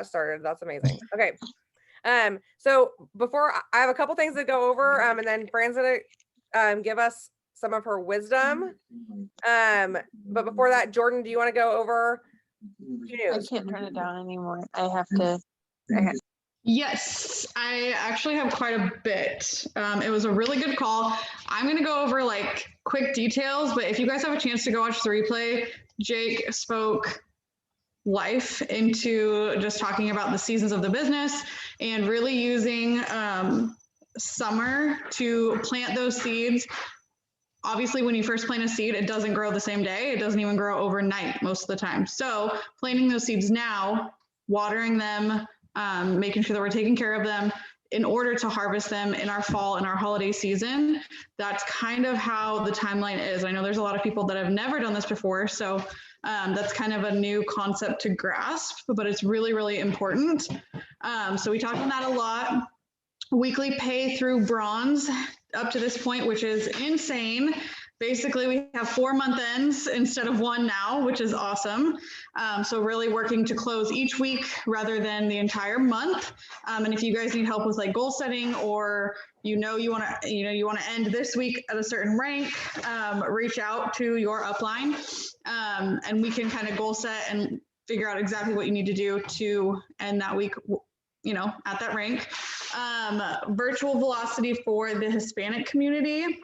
that started. That's amazing. Okay. So before I have a couple things to go over, and then Fran's gonna give us some of her wisdom. But before that, Jordan, do you want to go over I can't turn it down anymore. I have to. Yes, I actually have quite a bit. It was a really good call. I'm going to go over like quick details, but if you guys have a chance to go watch the replay, Jake spoke life into just talking about the seasons of the business and really using summer to plant those seeds. Obviously, when you first plant a seed, it doesn't grow the same day. It doesn't even grow overnight most of the time. So planting those seeds now, watering them, making sure that we're taking care of them in order to harvest them in our fall and our holiday season. That's kind of how the timeline is. I know there's a lot of people that have never done this before, so that's kind of a new concept to grasp, but it's really, really important. So we talked on that a lot. Weekly pay through bronze up to this point, which is insane. Basically, we have 4 month ends instead of 1 now, which is awesome. So really working to close each week rather than the entire month. And if you guys need help with like goal setting, or you want to end this week at a certain rank, reach out to your upline, and we can kind of goal set and figure out exactly what you need to do to end that week, at that rank. Virtual velocity for the Hispanic community.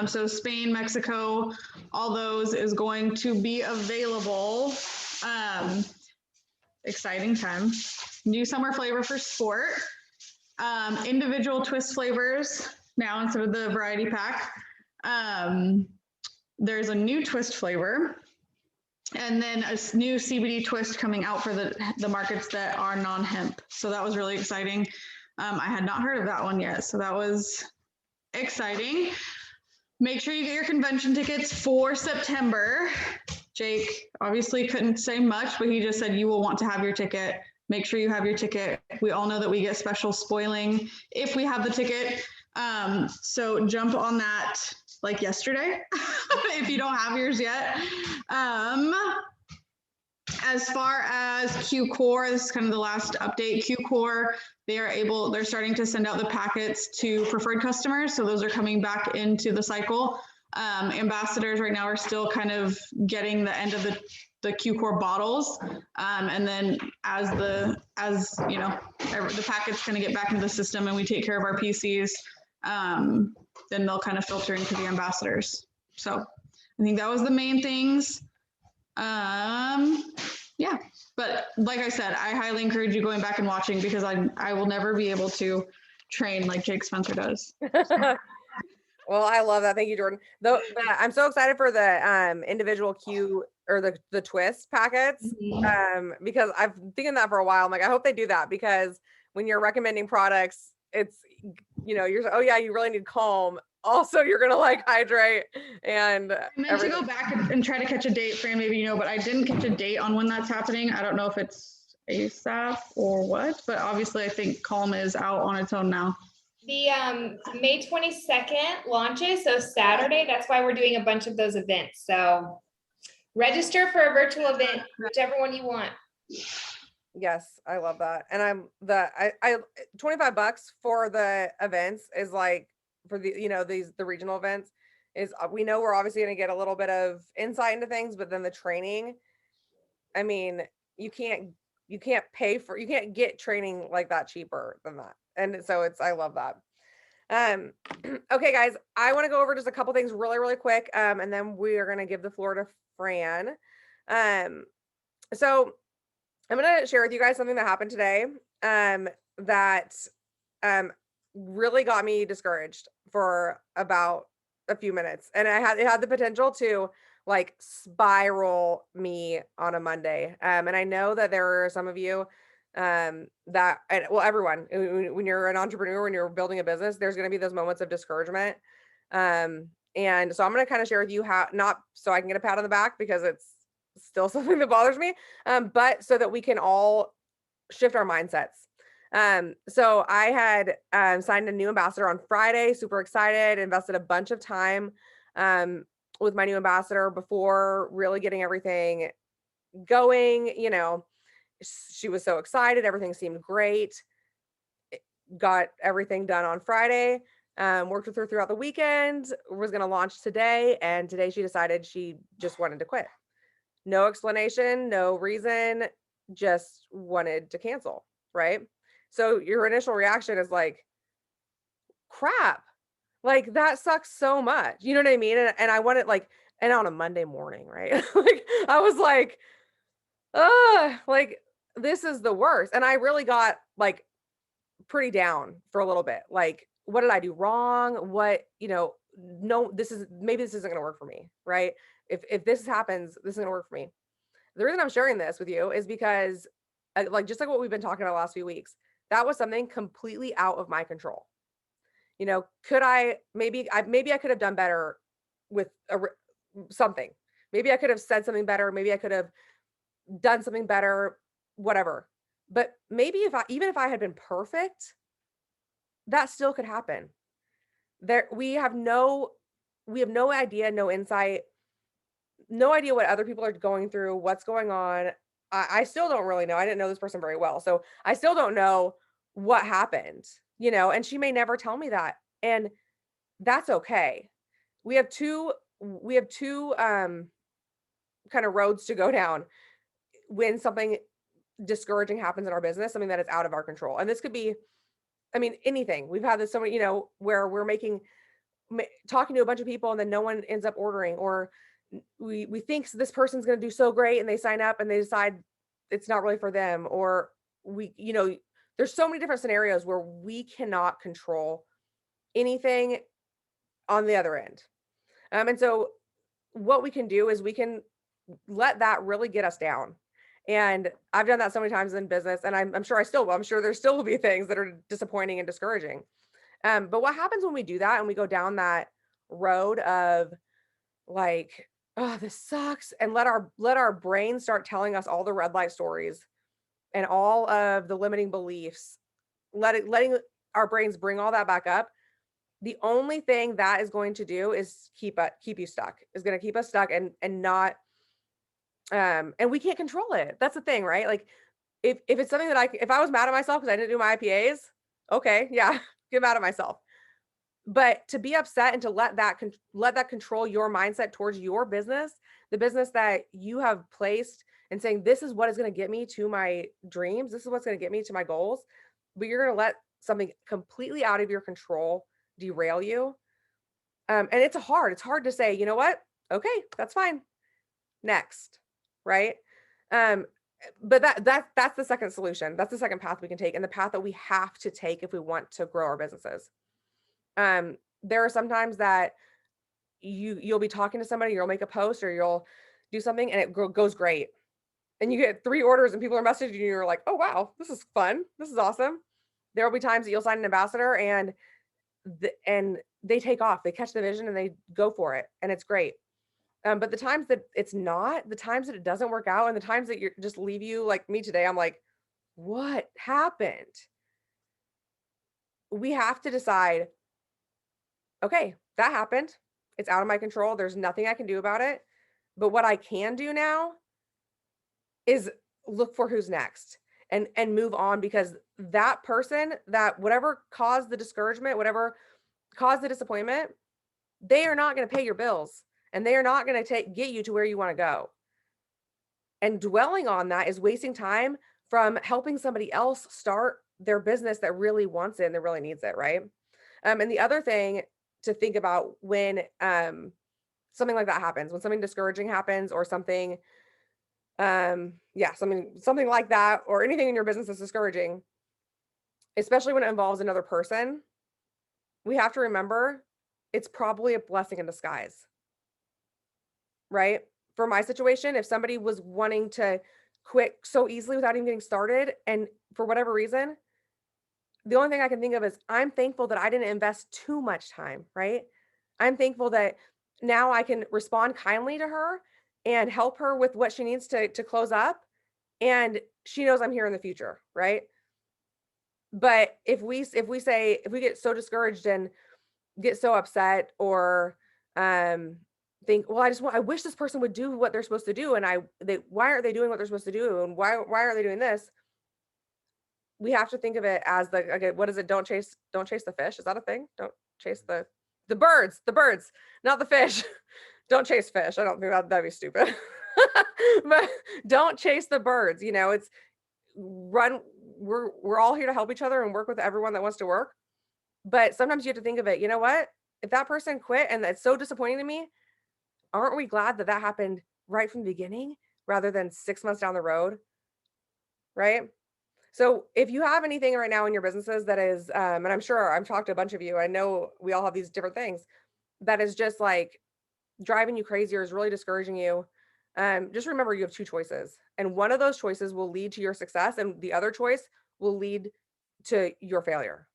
So Spain, Mexico, all those is going to be available. Exciting time. New summer flavor for sport. Individual twist flavors now instead of the variety pack. There's a new twist flavor. And then a new CBD twist coming out for the markets that are non-hemp. So that was really exciting. I had not heard of that one yet. So that was exciting. Make sure you get your convention tickets for September. Jake obviously couldn't say much, but he just said you will want to have your ticket. Make sure you have your ticket. We all know that we get special spoiling if we have the ticket. So jump on that like yesterday if you don't have yours yet. As far as Q Core, this is kind of the last update. Q Core, they're starting to send out the packets to preferred customers. So those are coming back into the cycle. Ambassadors right now are still kind of getting the end of the Q Core bottles. And then as the packets kind of get back into the system and we take care of our PCs, then they'll kind of filter into the ambassadors. So I think that was the main things. Yeah, but like I said, I highly encourage you going back and watching, because I will never be able to train like Jake Spencer does. Well, I love that. Thank you, Jordan. Though I'm so excited for the individual Q or the twist packets, because I've been thinking that for a while. I'm like, I hope they do that, because when you're recommending products, it's you're oh yeah, you really need calm. Also, you're gonna like hydrate and then to go back and try to catch a date, Fran, maybe but I didn't catch a date on when that's happening. I don't know if it's ASAP or what, but obviously I think Calm is out on its own now. The May 22nd launches, so Saturday. That's why we're doing a bunch of those events. So register for a virtual event, whichever one you want. Yes, I love that. And I $25 for the events is like, for the the regional events, is we know we're obviously going to get a little bit of insight into things, but then the training, I mean, you can't get training like that cheaper than that. And so I love that. Okay guys, I want to go over just a couple things really, really quick. And then we are going to give the floor to Fran. So I'm going to share with you guys something that happened today, that really got me discouraged for about a few minutes, and it had the potential to like spiral me on a Monday. And I know that there are some of you everyone, when you're an entrepreneur, when you're building a business, there's going to be those moments of discouragement. And so I'm going to kind of share with you how, not so I can get a pat on the back, because it's still something that bothers me, but so that we can all shift our mindsets. So I had signed a new ambassador on Friday, super excited, invested a bunch of time with my new ambassador before really getting everything going, she was so excited. Everything seemed great. Got everything done on Friday. Worked with her throughout the weekend, was going to launch today. And today she decided she just wanted to quit. No explanation, no reason, just wanted to cancel. Right. So your initial reaction is like, crap, like that sucks so much. You know what I mean? And I wanted like, and on a Monday morning, right? Like I was like, like this is the worst. And I really got like pretty down for a little bit. Like, what did I do wrong? What, no, maybe this isn't going to work for me. Right. If this happens, this isn't going to work for me. The reason I'm sharing this with you is because like, just like what we've been talking about the last few weeks, that was something completely out of my control. Could maybe I could have done better with something. Maybe I could have said something better. Maybe I could have done something better, whatever. But maybe even if I had been perfect, that still could happen. We have no idea, no insight, no idea what other people are going through, what's going on. I still don't really know. I didn't know this person very well. So I still don't know what happened, and she may never tell me that. And that's okay. We have two kind of roads to go down when something discouraging happens in our business, something that is out of our control. And this could be, I mean, anything. We've had this so many, where we're talking to a bunch of people and then no one ends up ordering, or we think this person's going to do so great and they sign up and they decide it's not really for them, or there's so many different scenarios where we cannot control anything on the other end. And so what we can do is we can let that really get us down. And I've done that so many times in business, and I'm sure I still will. I'm sure there still will be things that are disappointing and discouraging. But what happens when we do that and we go down that road of like, oh, this sucks, and let our brain start telling us all the red light stories and all of the limiting beliefs, letting our brains bring all that back up. The only thing that is going to do is keep you stuck. Is going to keep us stuck and not and we can't control it. That's the thing, right? Like if it's something that if I was mad at myself because I didn't do my IPAs, okay, yeah, get mad at myself. But to be upset and to let that control your mindset towards your business, the business that you have placed, and saying, this is what is going to get me to my dreams. This is what's going to get me to my goals. But you're going to let something completely out of your control derail you. And it's hard to say, you know what? Okay, that's fine. Next. Right. But that's the second solution. That's the second path we can take, and the path that we have to take if we want to grow our businesses. There are sometimes that you'll be talking to somebody, you'll make a post or you'll do something and it goes great. And you get 3 orders and people are messaging you. You're like, oh, wow, this is fun. This is awesome. There'll be times that you'll sign an ambassador and they take off, they catch the vision and they go for it. And it's great. But the times that it's not, the times that it doesn't work out, and the times that you're just leave you like me today, I'm like, what happened? We have to decide, okay, that happened. It's out of my control. There's nothing I can do about it. But what I can do now is look for who's next and move on, because that person, that whatever caused the discouragement, whatever caused the disappointment, they are not going to pay your bills, and they are not going to get you to where you want to go. And dwelling on that is wasting time from helping somebody else start their business that really wants it and that really needs it, right? And the other thing to think about when something like that happens, when something discouraging happens, or something something like that, or anything in your business that's discouraging, especially when it involves another person, we have to remember it's probably a blessing in disguise. Right? For my situation, if somebody was wanting to quit so easily without even getting started, and for whatever reason, the only thing I can think of is I'm thankful that I didn't invest too much time, right? I'm thankful that now I can respond kindly to her and help her with what she needs to close up. And she knows I'm here in the future, right? But if we get so discouraged and get so upset, or think, well, I wish this person would do what they're supposed to do. And why aren't they doing what they're supposed to do? And why aren't they doing this? We have to think of it as okay, what is it? Don't chase the fish. Is that a thing? Don't chase the birds, not the fish. Don't chase fish. I don't think that'd be stupid. But don't chase the birds. You know, it's we're all here to help each other and work with everyone that wants to work. But sometimes you have to think of it, you know what? If that person quit and that's so disappointing to me, aren't we glad that happened right from the beginning rather than 6 months down the road? Right? So if you have anything right now in your businesses that is, and I'm sure I've talked to a bunch of you, I know we all have these different things that is just like driving you crazy or is really discouraging you, just remember you have 2 choices. And one of those choices will lead to your success and the other choice will lead to your failure.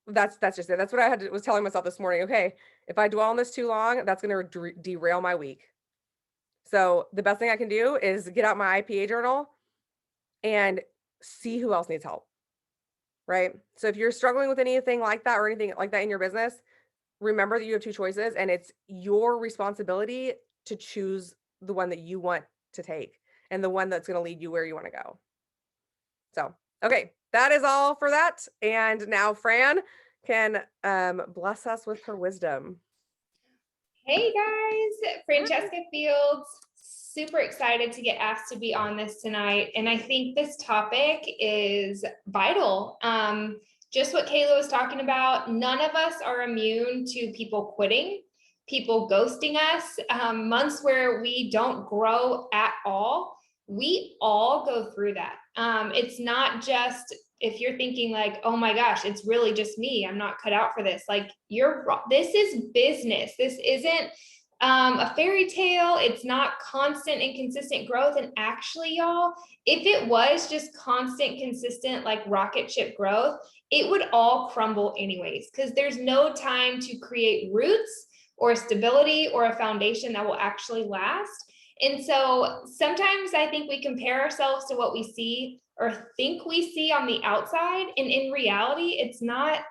That's just it. That's what was telling myself this morning. Okay, if I dwell on this too long, that's going to derail my week. So the best thing I can do is get out my IPA journal and see who else needs help. Right? So if you're struggling with anything like that or anything like that in your business, remember that you have 2 choices and it's your responsibility to choose the one that you want to take and the one that's going to lead you where you want to go. So, okay, that is all for that. And now Fran can bless us with her wisdom. Hey guys, Francesca Fields. Super excited to get asked to be on this tonight. And I think this topic is vital. Just what Kayla was talking about, none of us are immune to people quitting, people ghosting us, months where we don't grow at all. We all go through that. It's not just if you're thinking like, oh my gosh, it's really just me, I'm not cut out for this. Like this is business. This isn't a fairy tale. It's not constant and consistent growth. And actually, y'all, if it was just constant, consistent, like rocket ship growth, it would all crumble anyways, because there's no time to create roots or stability or a foundation that will actually last. And so sometimes I think we compare ourselves to what we see or think we see on the outside. And in reality, it's not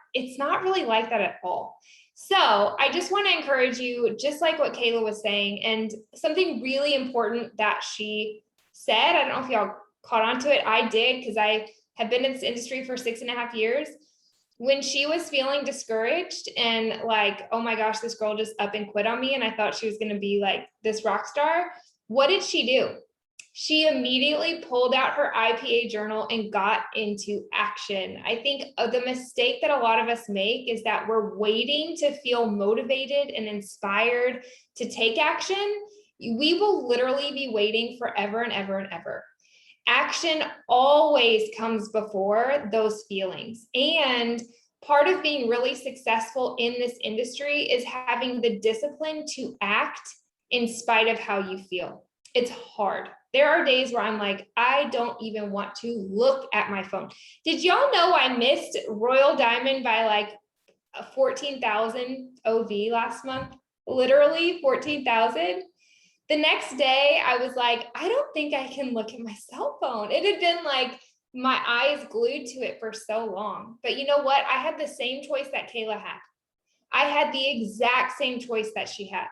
really like that at all. So I just want to encourage you, just like what Kayla was saying, and something really important that she said, I don't know if y'all caught on to it. I did, because I have been in this industry for 6.5 years. When she was feeling discouraged and like, oh my gosh, this girl just up and quit on me, and I thought she was going to be like this rock star, what did she do? She immediately pulled out her IPA journal and got into action. I think the mistake that a lot of us make is that we're waiting to feel motivated and inspired to take action. We will literally be waiting forever and ever and ever. Action always comes before those feelings. And part of being really successful in this industry is having the discipline to act in spite of how you feel. It's hard. There are days where I'm like, I don't even want to look at my phone. Did y'all know I missed Royal Diamond by like 14,000 OV last month? Literally 14,000. The next day I was like, I don't think I can look at my cell phone. It had been like my eyes glued to it for so long. But you know what? I had the same choice that Kayla had. I had the exact same choice that she had.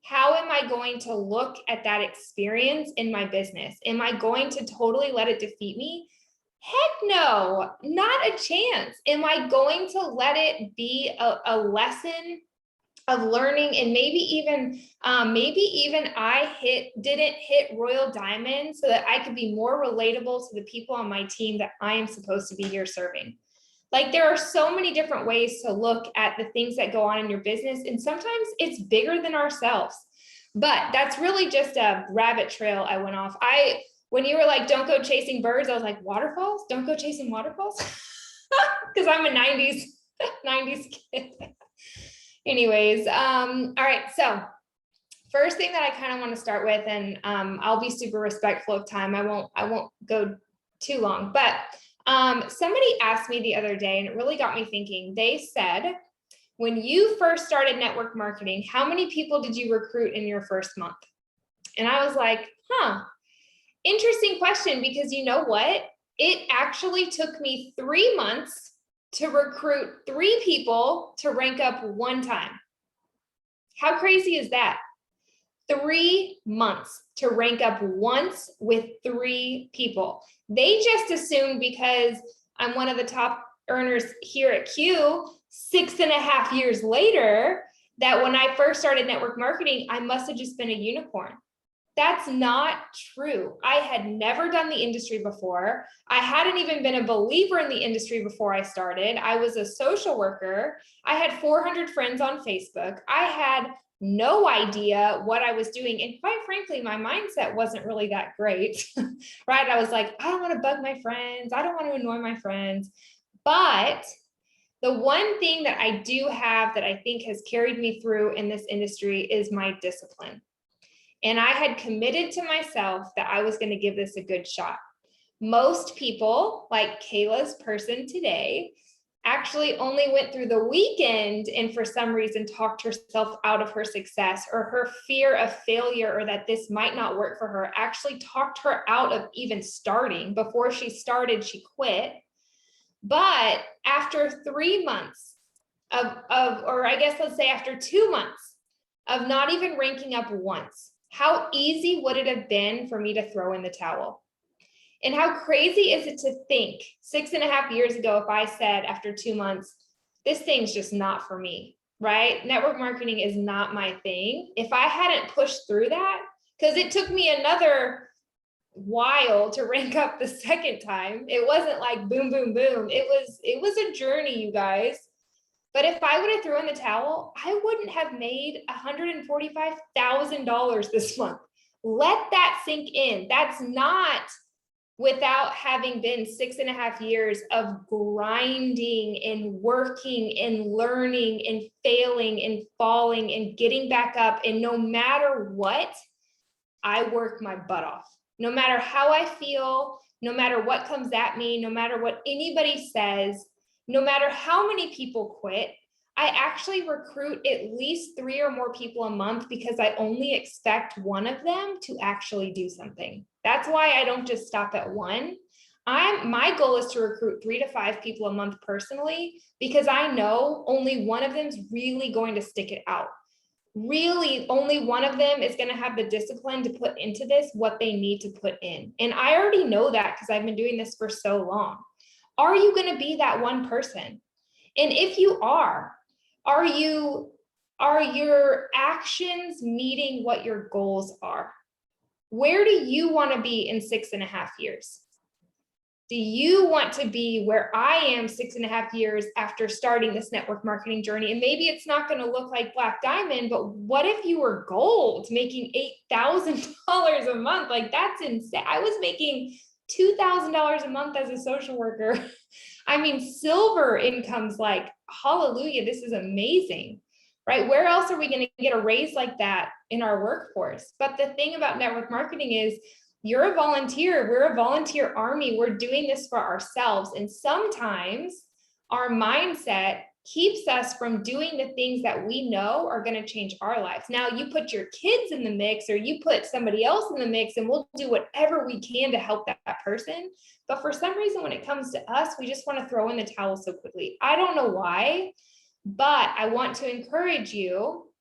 How am I going to look at that experience in my business? Am I going to totally let it defeat me? Heck no, not a chance. Am I going to let it be a lesson of learning? And maybe even I didn't hit Royal Diamond so that I could be more relatable to the people on my team that I am supposed to be here serving. Like there are so many different ways to look at the things that go on in your business. And sometimes it's bigger than ourselves, but that's really just a rabbit trail I went off. When you were like, don't go chasing birds, I was like, waterfalls? Don't go chasing waterfalls? Because I'm a 90s kid. Anyways, all right. So first thing that I kind of want to start with, and I'll be super respectful of time. I won't go too long, but somebody asked me the other day, and it really got me thinking. They said, when you first started network marketing, how many people did you recruit in your first month? And I was like, interesting question, because you know what? It actually took me 3 months to recruit 3 people to rank up 1 time. How crazy is that? 3 months to rank up once with 3 people. They just assumed because I'm one of the top earners here at Q 6.5 years later, that when I first started network marketing, I must have just been a unicorn. That's not true. I had never done the industry before. I hadn't even been a believer in the industry before I started. I was a social worker. I had 400 friends on Facebook. I had no idea what I was doing. And quite frankly, my mindset wasn't really that great, right? I was like, I don't want to bug my friends. I don't want to annoy my friends. But the one thing that I do have that I think has carried me through in this industry is my discipline. And I had committed to myself that I was going to give this a good shot. Most people, like Kayla's person today, actually only went through the weekend and for some reason talked herself out of her success, or her fear of failure or that this might not work for her actually talked her out of even starting. Before she started, she quit. But after 3 months or I guess let's say after 2 months of not even ranking up once, how easy would it have been for me to throw in the towel? And how crazy is it to think 6.5 years ago, if I said after 2 months, this thing's just not for me, right? Network marketing is not my thing. If I hadn't pushed through that, because it took me another while to rank up the second time. It wasn't like boom, boom, boom. It was a journey, you guys. But if I would have thrown the towel, I wouldn't have made $145,000 this month. Let that sink in. That's not without having been 6.5 years of grinding and working and learning and failing and falling and getting back up. And no matter what, I work my butt off. No matter how I feel, no matter what comes at me, no matter what anybody says, no matter how many people quit, I actually recruit at least 3 or more people a month because I only expect one of them to actually do something. That's why I don't just stop at one. My goal is to recruit 3 to 5 people a month personally, because I know only one of them is really going to stick it out. Really, only one of them is going to have the discipline to put into this what they need to put in. And I already know that because I've been doing this for so long. Are you going to be that one person? And if you are your actions meeting what your goals are? Where do you want to be in 6.5 years? Do you want to be where I am 6.5 years after starting this network marketing journey? And maybe it's not going to look like Black Diamond, but what if you were gold, making $8,000 a month? Like, that's insane. I was making $2,000 a month as a social worker. I mean, silver income's like, hallelujah, this is amazing, right? Where else are we going to get a raise like that in our workforce? But the thing about network marketing is, you're a volunteer. We're a volunteer army. We're doing this for ourselves. And sometimes our mindset keeps us from doing the things that we know are going to change our lives. Now, you put your kids in the mix, or you put somebody else in the mix, and we'll do whatever we can to help that person. But for some reason, when it comes to us, we just want to throw in the towel so quickly. I don't know why, but I want to encourage you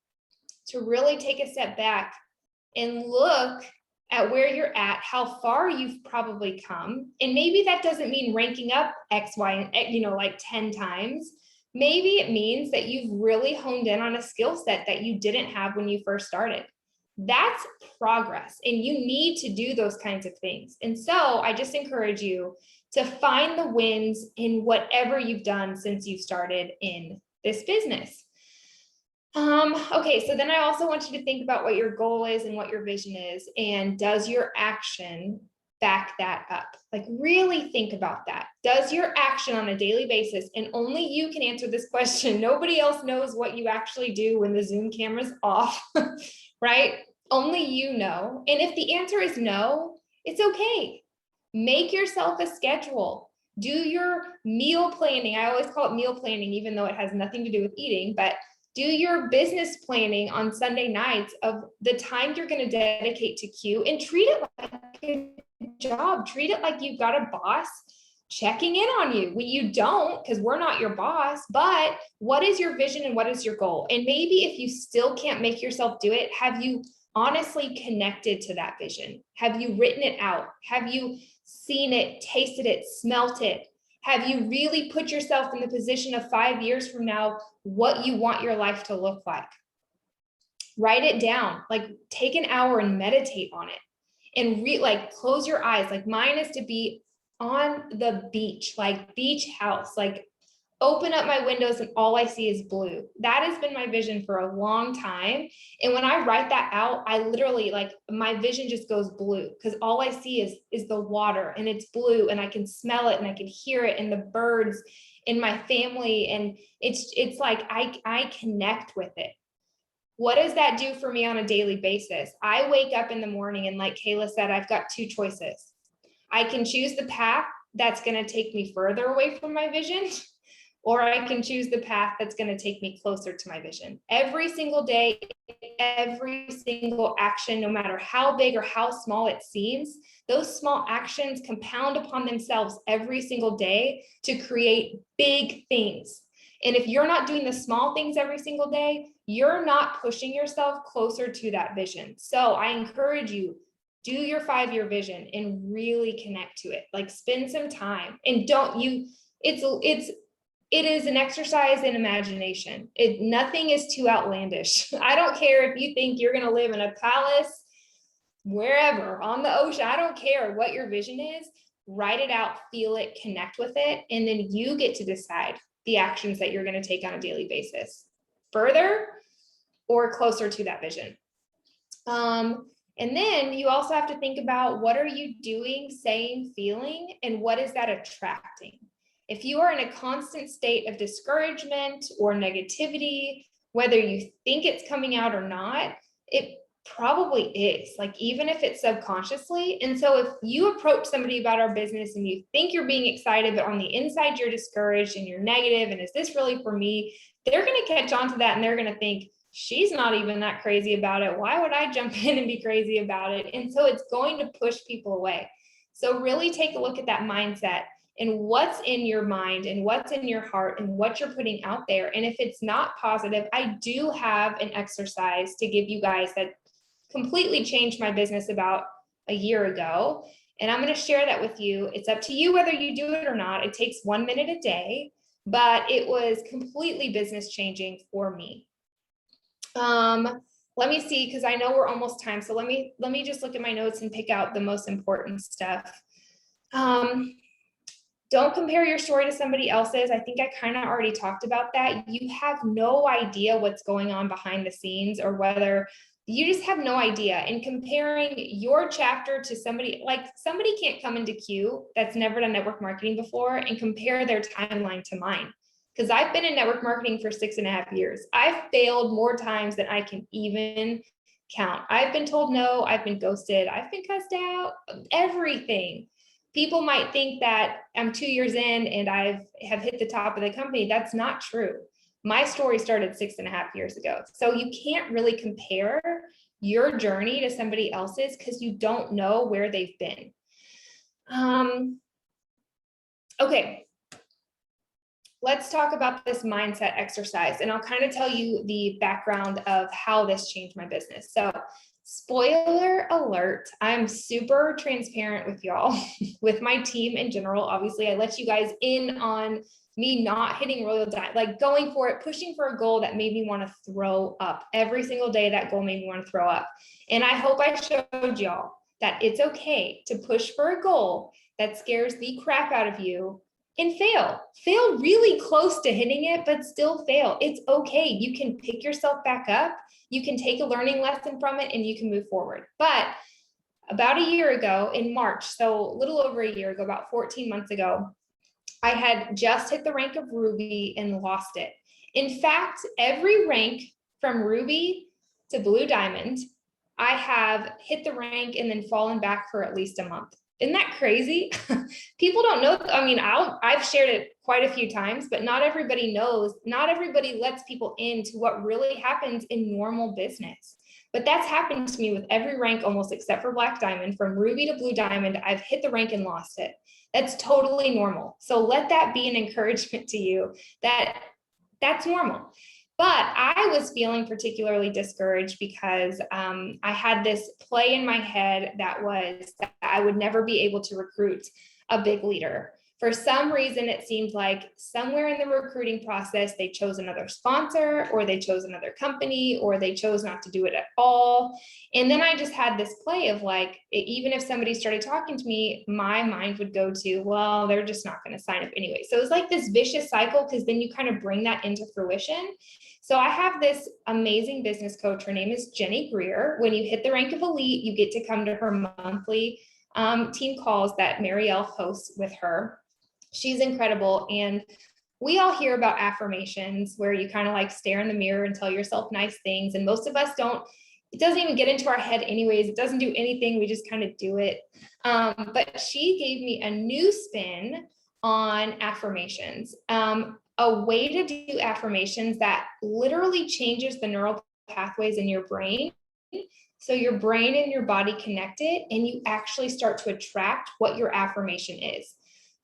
to really take a step back and look at where you're at, how far you've probably come. And maybe that doesn't mean ranking up X, Y, and like 10 times. Maybe it means that you've really honed in on a skill set that you didn't have when you first started. That's progress, and you need to do those kinds of things. And so I just encourage you to find the wins in whatever you've done since you started in this business. Okay, so then I also want you to think about what your goal is and what your vision is, and does your action back that up? Like, really think about that. Does your action on a daily basis, and only you can answer this question, nobody else knows what you actually do when the Zoom camera's off, right? Only you know. And if the answer is no, it's okay. Make yourself a schedule. Do your meal planning. I always call it meal planning, even though it has nothing to do with eating, but do your business planning on Sunday nights of the time you're going to dedicate to Q, and treat it like a job. Treat it like you've got a boss. checking in on you. Well, you don't, because we're not your boss, but what is your vision and what is your goal? And maybe if you still can't make yourself do it, have you honestly connected to that vision? Have you written it out? Have you seen it, tasted it, smelt it? Have you really put yourself in the position of 5 years from now, what you want your life to look like? Write it down, like take an hour and meditate on it, and like close your eyes. Like mine is to be on the beach, like beach house, like open up my windows and all I see is blue. That has been my vision for a long time. And when I write that out, I literally, like, my vision just goes blue, because all I see is the water, and it's blue, and I can smell it and I can hear it, and the birds in my family. And it's like I connect with it. What does that do for me on a daily basis? I wake up in the morning, and like Kayla said, I've got two choices. I can choose the path that's going to take me further away from my vision, or I can choose the path that's going to take me closer to my vision. Every single day, every single action, no matter how big or how small it seems, those small actions compound upon themselves every single day to create big things. And if you're not doing the small things every single day, you're not pushing yourself closer to that vision. So I encourage you, do your 5-year vision and really connect to it. Like, spend some time, and it is an exercise in imagination. Nothing is too outlandish. I don't care if you think you're going to live in a palace wherever on the ocean. I don't care what your vision is. Write it out, feel it, connect with it, and then you get to decide the actions that you're going to take on a daily basis, further or closer to that vision. And then you also have to think about, what are you doing, saying, feeling, and what is that attracting? If you are in a constant state of discouragement or negativity, whether you think it's coming out or not, it probably is, like, even if it's subconsciously. And so if you approach somebody about our business and you think you're being excited, but on the inside you're discouraged and you're negative, and is this really for me? They're going to catch on to that, and they're going to think, she's not even that crazy about it. Why would I jump in and be crazy about it? And so it's going to push people away. So really take a look at that mindset and what's in your mind and what's in your heart and what you're putting out there. And if it's not positive, I do have an exercise to give you guys that completely changed my business about a year ago. And I'm going to share that with you. It's up to you whether you do it or not. It takes 1 minute a day, but it was completely business changing for me. Let me see, because I know we're almost time. So let me just look at my notes and pick out the most important stuff. Don't compare your story to somebody else's. I think I kind of already talked about that. You have no idea what's going on behind the scenes, or whether you just have no idea. And comparing your chapter to somebody can't come into Q that's never done network marketing before and compare their timeline to mine. Because I've been in network marketing for 6.5 years. I've failed more times than I can even count. I've been told no, I've been ghosted, I've been cussed out, everything. People might think that I'm 2 years in and I have hit the top of the company. That's not true. My story started 6.5 years ago. So you can't really compare your journey to somebody else's, because you don't know where they've been. Okay. Let's talk about this mindset exercise, and I'll kind of tell you the background of how this changed my business. So, spoiler alert, I'm super transparent with y'all, with my team in general. Obviously, I let you guys in on me not hitting Royal Diamond, like going for it, pushing for a goal that made me want to throw up. Every single day, that goal made me want to throw up. And I hope I showed y'all that it's okay to push for a goal that scares the crap out of you and fail really close to hitting it, but still fail. It's okay. You can pick yourself back up. You can take a learning lesson from it, and you can move forward. But about a year ago in March, so a little over a year ago, about 14 months ago, I had just hit the rank of Ruby and lost it. In fact, every rank from Ruby to Blue Diamond, I have hit the rank and then fallen back for at least a month. Isn't that crazy? People don't know. I mean, I've shared it quite a few times, but not everybody knows. Not everybody lets people into what really happens in normal business. But that's happened to me with every rank almost except for Black Diamond. From Ruby to Blue Diamond, I've hit the rank and lost it. That's totally normal. So let that be an encouragement to you that that's normal. But I was feeling particularly discouraged because I had this play in my head that was that I would never be able to recruit a big leader. For some reason, it seemed like somewhere in the recruiting process, they chose another sponsor, or they chose another company, or they chose not to do it at all. And then I just had this play of like, even if somebody started talking to me, my mind would go to, well, they're just not going to sign up anyway. So it was like this vicious cycle, because then you kind of bring that into fruition. So I have this amazing business coach. Her name is Jenny Greer. When you hit the rank of elite, you get to come to her monthly team calls that Marielle hosts with her. She's incredible. And we all hear about affirmations where you kind of like stare in the mirror and tell yourself nice things. And most of us don't, it doesn't even get into our head anyways. It doesn't do anything. We just kind of do it. But she gave me a new spin on affirmations, a way to do affirmations that literally changes the neural pathways in your brain. So your brain and your body connect it, and you actually start to attract what your affirmation is.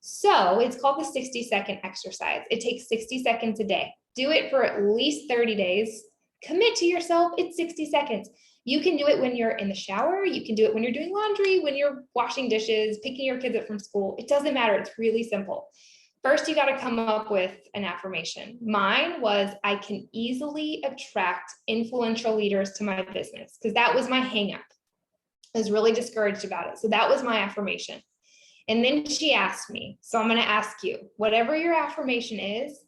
So it's called the 60-second exercise. It takes 60 seconds a day. Do it for at least 30 days. Commit to yourself. It's 60 seconds. You can do it when you're in the shower. You can do it when you're doing laundry, when you're washing dishes, picking your kids up from school. It doesn't matter. It's really simple. First, you got to come up with an affirmation. Mine was, I can easily attract influential leaders to my business, because that was my hang up. I was really discouraged about it. So that was my affirmation. And then she asked me, so I'm going to ask you, whatever your affirmation is,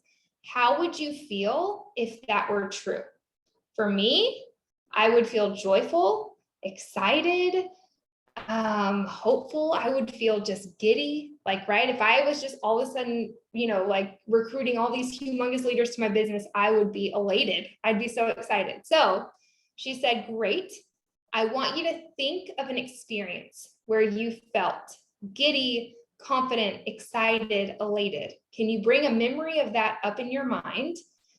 how would you feel if that were true? For me, I would feel joyful, excited, hopeful. I would feel just giddy, like, right? If I was just all of a sudden, like recruiting all these humongous leaders to my business, I would be elated. I'd be so excited. So she said, great. I want you to think of an experience where you felt giddy, confident, excited, elated. Can you bring a memory of that up in your mind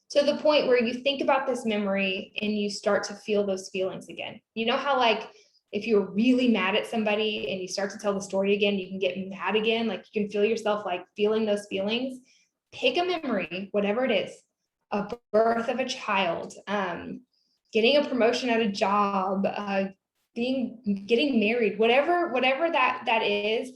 to the point where you think about this memory and you start to feel those feelings again? You know how, like, if you're really mad at somebody and you start to tell the story again, you can get mad again. Like, you can feel yourself like feeling those feelings. Pick a memory, whatever it is, a birth of a child, getting a promotion at a job, getting married, whatever that is.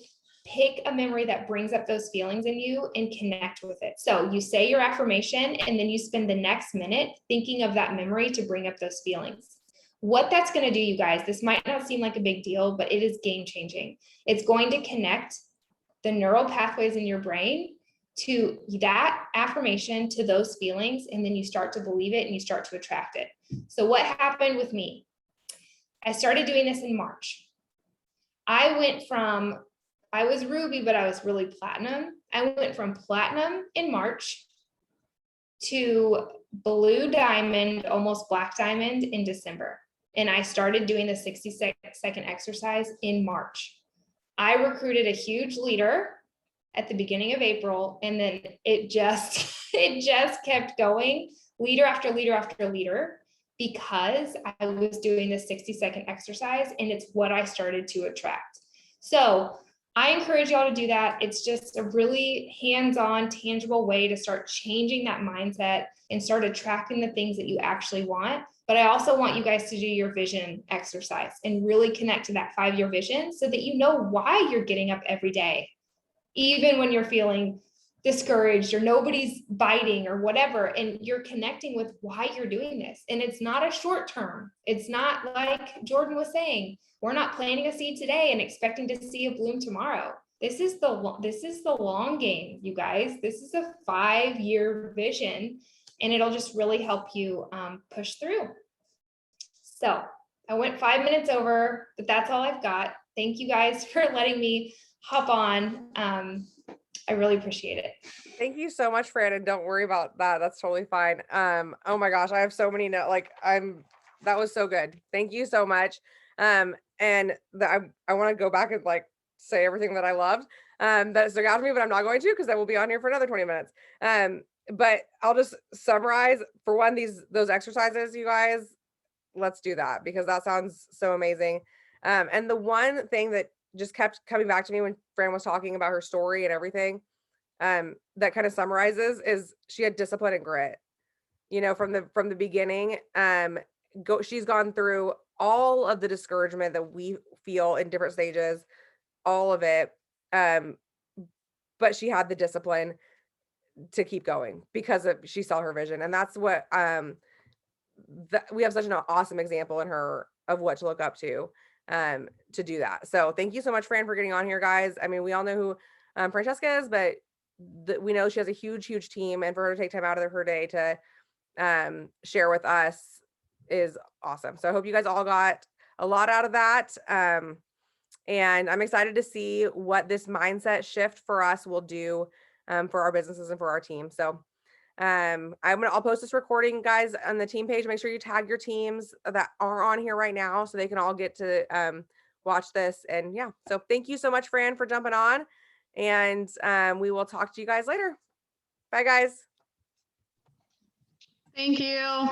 Pick a memory that brings up those feelings in you and connect with it. So you say your affirmation, and then you spend the next minute thinking of that memory to bring up those feelings. What that's going to do, you guys, this might not seem like a big deal, but it is game changing. It's going to connect the neural pathways in your brain to that affirmation, to those feelings, and then you start to believe it and you start to attract it. So what happened with me? I started doing this in March. I was ruby, but I was really platinum. I went from platinum in March to blue diamond, almost black diamond in December. And I started doing the 60-second exercise in March. I recruited a huge leader at the beginning of April, and then it just kept going, leader after leader after leader, because I was doing this 60-second exercise, and it's what I started to attract. So I encourage y'all to do that. It's just a really hands-on, tangible way to start changing that mindset and start attracting the things that you actually want. But I also want you guys to do your vision exercise and really connect to that 5-year vision so that you know why you're getting up every day, even when you're feeling discouraged or nobody's biting or whatever, and you're connecting with why you're doing this. And it's not a short term. It's not like Jordan was saying, we're not planting a seed today and expecting to see a bloom tomorrow. This is the long game, you guys. This is a 5-year vision, and it'll just really help you push through. So I went 5 minutes over, but that's all I've got. Thank you guys for letting me hop on. I really appreciate it. Thank you so much, Fran, and don't worry about that. That's totally fine. Oh my gosh, I have so many notes. That was so good. Thank you so much. And I want to go back and like say everything that I loved that stuck out to me, but I'm not going to, because I will be on here for another 20 minutes. But I'll just summarize. For one, those exercises, you guys, let's do that, because that sounds so amazing. And the one thing that just kept coming back to me when Fran was talking about her story and everything, that kind of summarizes is she had discipline and grit, you know, from the beginning. She's gone through all of the discouragement that we feel in different stages, all of it. Um, but she had the discipline to keep going because she saw her vision. And that's what, we have such an awesome example in her of what to look up to do that. So thank you so much, Fran, for getting on here, guys. I mean, we all know who Francesca is, but we know she has a huge team, and for her to take time out of her day to share with us is awesome. So I hope you guys all got a lot out of that. And I'm excited to see what this mindset shift for us will do for our businesses and for our team. So I'll post this recording, guys, on the team page. Make sure you tag your teams that are on here right now so they can all get to watch this. And yeah, so thank you so much, Fran, for jumping on, and we will talk to you guys later. Bye, guys. Thank you.